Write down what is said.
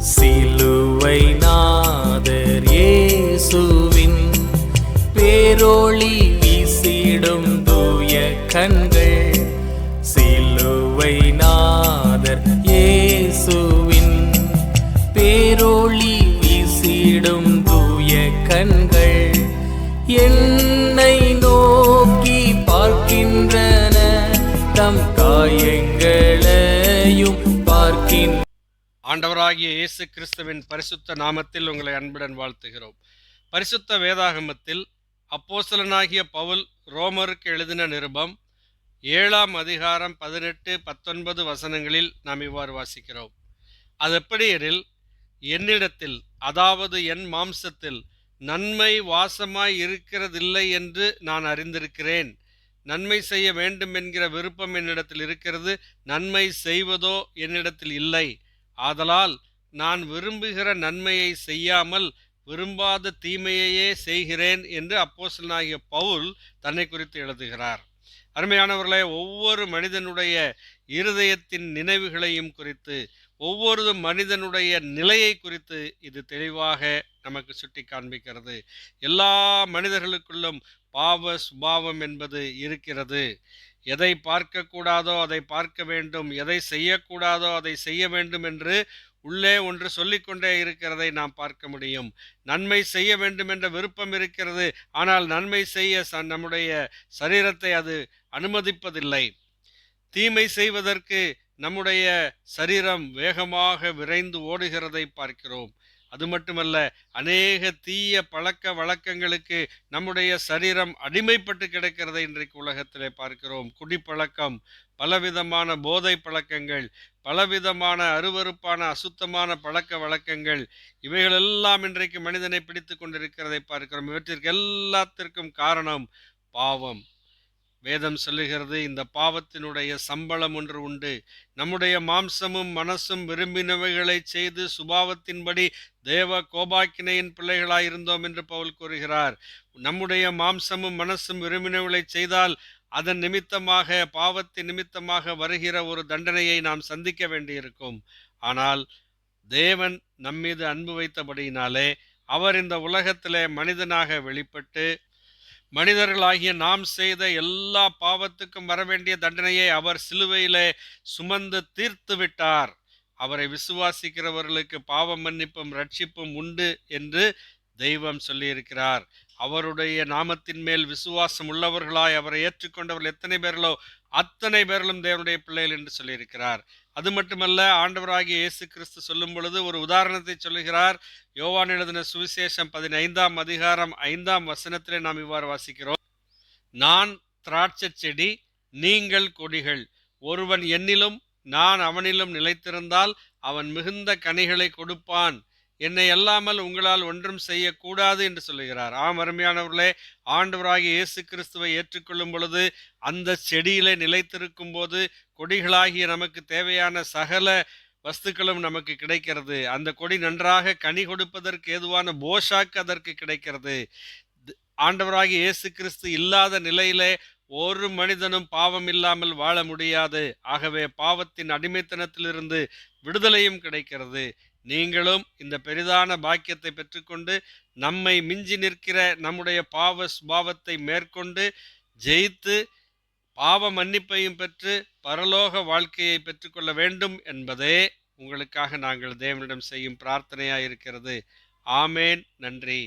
சிலுவை நாதர் இயேசுவின் பேரொளி வீசிடும் தூய கண்கள். சிலுவை நாதர் இயேசுவின் பேரொளி வீசிடும் தூய கண்கள் என்னை நோக்கி பார்க்கின்றன, தம் காயங்களையும் பார்க்கின்றன. ஆண்டவராகிய இயேசு கிறிஸ்துவின் பரிசுத்த நாமத்தில் உங்களை அன்புடன் வாழ்த்துகிறோம். பரிசுத்த வேதாகமத்தில் அப்போஸ்தலனாகிய பவுல் ரோமருக்கு எழுதின நிருபம் 7ஆம் அதிகாரம் 18-19 வசனங்களில் நாம் இவ்வாறு வாசிக்கிறோம். அது எப்படி எனில், என்னிடத்தில், அதாவது என் மாம்சத்தில் நன்மை வாசமாய் இருக்கிறதில்லை என்று நான் அறிந்திருக்கிறேன். நன்மை செய்ய வேண்டும் என்கிற விருப்பம் என்னிடத்தில் இருக்கிறது, நன்மை செய்வதோ என்னிடத்தில் இல்லை. ஆதலால் நான் விரும்புகிற நன்மையை செய்யாமல் விரும்பாத தீமையையே செய்கிறேன் என்று அப்போஸ்தலனாகிய பவுல் தன்னை குறித்து எழுதுகிறார். அருமையானவர்களே, ஒவ்வொரு மனிதனுடைய இருதயத்தின் நினைவுகளையும் குறித்து, ஒவ்வொரு மனிதனுடைய நிலையை குறித்து இது தெளிவாக நமக்கு சுட்டி காண்பிக்கிறது. எல்லா மனிதர்களுக்குள்ளும் பாவ சுபாவம் என்பது இருக்கிறது. எதை பார்க்கக்கூடாதோ அதை பார்க்க வேண்டும், எதை செய்யக்கூடாதோ அதை செய்ய வேண்டும் என்று உள்ளே ஒன்று சொல்லிக்கொண்டே இருக்கிறதை நாம் பார்க்க முடியும். நன்மை செய்ய வேண்டும் என்ற விருப்பம் இருக்கிறது, ஆனால் நன்மை செய்ய நம்முடைய சரீரத்தை அது அனுமதிப்பதில்லை. தீமை செய்வதற்கு நம்முடைய சரீரம் வேகமாக விரைந்து ஓடுகிறதை பார்க்கிறோம். அது மட்டுமல்ல, அநேக தீய பழக்க வழக்கங்களுக்கு நம்முடைய சரீரம் அடிமைப்பட்டு கிடக்கிறதை இன்றைக்கு உலகத்திலே பார்க்கிறோம். குடிப்பழக்கம், பலவிதமான போதை பழக்கங்கள், பலவிதமான அருவருப்பான அசுத்தமான பழக்க வழக்கங்கள், இவைகளெல்லாம் இன்றைக்கு மனிதனை பிடித்து கொண்டிருக்கிறதை பார்க்கிறோம். இவற்றிற்கு எல்லாத்திற்கும் காரணம் பாவம். வேதம் சொல்லுகிறது, இந்த பாவத்தினுடைய சம்பளம் ஒன்று உண்டு. நம்முடைய மாம்சமும் மனசும் விரும்பினவைகளை செய்து சுபாவத்தின்படி தேவ கோபாக்கினையின் பிள்ளைகளாய் இருந்தோம் என்று பவுல் கூறுகிறார். நம்முடைய மாம்சமும் மனசும் விரும்பினவைகளை செய்தால் அதன் நிமித்தமாக, பாவத்தின் நிமித்தமாக வருகிற ஒரு தண்டனையை நாம் சந்திக்க வேண்டியிருக்கும். ஆனால் தேவன் நம்மீது அன்பு வைத்தபடியினாலே அவர் இந்த உலகத்திலே மனிதனாக வெளிப்பட்டு மனிதர்களாகிய நாம் செய்த எல்லா பாவத்துக்கும் வரவேண்டிய தண்டனையை அவர் சிலுவையிலே சுமந்து தீர்த்து விட்டார். அவரை விசுவாசிக்கிறவர்களுக்கு பாவ மன்னிப்பும் ரட்சிப்பும் உண்டு என்று தெய்வம் சொல்லியிருக்கிறார். அவருடைய நாமத்தின் மேல் விசுவாசம் உள்ளவர்களாய் அவரை ஏற்றுக்கொண்டவர்கள் எத்தனை பேர்களோ அத்தனை பேர்களும் தேவனுடைய பிள்ளைகள் என்று சொல்லியிருக்கிறார். அது மட்டுமல்ல, ஆண்டவராகிய இயேசு கிறிஸ்து சொல்லும் பொழுது ஒரு உதாரணத்தை சொல்லுகிறார். யோவான் எழுதின சுவிசேஷம் 15ஆம் அதிகாரம் 5ஆம் வசனத்திலே நாம் இவ்வாறு வாசிக்கிறோம். நான் திராட்சை செடி, நீங்கள் கொடிகள். ஒருவன் என்னிலும் நான் அவனிலும் நிலைத்திருந்தால் அவன் மிகுந்த கனிகளை கொடுப்பான். என்னை அல்லாமல் உங்களால் ஒன்றும் செய்யக்கூடாது என்று சொல்லுகிறார். ஆம் அருமையானவர்களே, ஆண்டவராகிய இயேசு கிறிஸ்துவை ஏற்றுக்கொள்ளும் பொழுது, அந்த செடியிலே நிலைத்திருக்கும் போது கொடிகளாகிய நமக்கு தேவையான சகல வஸ்துக்களும் நமக்கு கிடைக்கிறது. அந்த கொடி நன்றாக கனி கொடுப்பதற்கு ஏதுவான போஷாக்கு அதற்கு கிடைக்கிறது. ஆண்டவராகிய இயேசு கிறிஸ்து இல்லாத நிலையிலே ஒரு மனிதனும் பாவம் இல்லாமல் வாழ முடியாது. ஆகவே பாவத்தின் அடிமைத்தனத்திலிருந்து விடுதலையும் கிடைக்கிறது. நீங்களும் இந்த பெரிதான பாக்கியத்தை பெற்றுக்கொண்டு நம்மை மிஞ்சி நிற்கிற நம்முடைய பாவ சுபாவத்தை மேற்கொண்டு ஜெயித்து பாவ மன்னிப்பையும் பெற்று பரலோக வாழ்க்கையை பெற்றுக்கொள்ள வேண்டும் என்பதே உங்களுக்காக நாங்கள் தேவனிடம் செய்யும் பிரார்த்தனையாயிருக்கிறது. ஆமேன். நன்றி.